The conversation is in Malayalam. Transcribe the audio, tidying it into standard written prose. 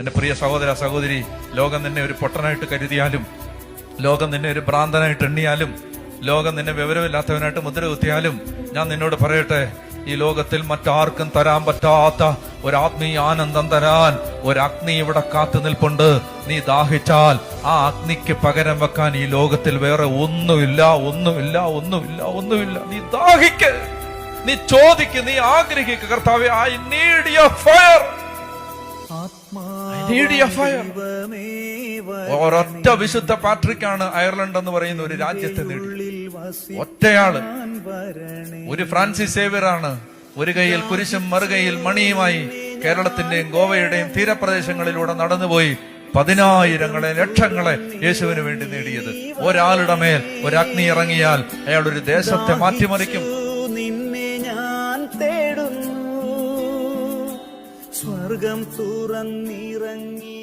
എന്റെ പ്രിയ സഹോദര സഹോദരി, ലോകം നിന്നെ ഒരു പൊട്ടനായിട്ട് കരുതിയാലും, ലോകം നിന്നെ ഒരു ഭ്രാന്തനായിട്ട് എണ്ണിയാലും, ലോകം നിന്നെ വിവരമില്ലാത്തവനായിട്ട് മുദ്ര കുത്തിയാലും, ഞാൻ നിന്നോട് പറയട്ടെ, ഈ ലോകത്തിൽ മറ്റാർക്കും തരാൻ പറ്റാത്ത ഒരു ആത്മീയ ആനന്ദം തരാൻ ഒരു അഗ്നി ഇവിടെ കാത്തു നിൽപ്പുണ്ട്. നീ ദാഹിച്ചാൽ ആ അഗ്നിക്ക് പകരം വെക്കാൻ ഈ ലോകത്തിൽ വേറെ ഒന്നുമില്ല, ഒന്നുമില്ല, ഒന്നുമില്ല, ഒന്നുമില്ല. നീ ദാഹിക്ക്, നീ ചോദിക്ക്, നീ ആഗ്രഹിക്ക്, കർത്താവേ, ഐ നീഡ് യുവർ ഫയർ, ഒരൊറ്റ വിശുദ്ധ പാട്രിക്കാണ് അയർലൻഡ് എന്ന് പറയുന്ന ഒരു രാജ്യത്തെ നേടി. ഒറ്റയാള്. ഒരു ഫ്രാൻസിസ് സേവ്യറാണ് ഒരു കൈയിൽ കുരിശും മറുകൈയിൽ മണിയുമായി കേരളത്തിന്റെയും ഗോവയുടെയും തീരപ്രദേശങ്ങളിലൂടെ നടന്നുപോയി 10,000-ങ്ങളെ ലക്ഷങ്ങളെ യേശുവിന് വേണ്ടി നേടിയത്. ഒരാളുടെ മേൽ ഒരു അഗ്നി ഇറങ്ങിയാൽ അയാൾ ഒരു ദേശത്തെ മാറ്റിമറിക്കും. നിന്നെ ഞാൻ തേടുന്നു, സ്വർഗം തുറന്നിറങ്ങി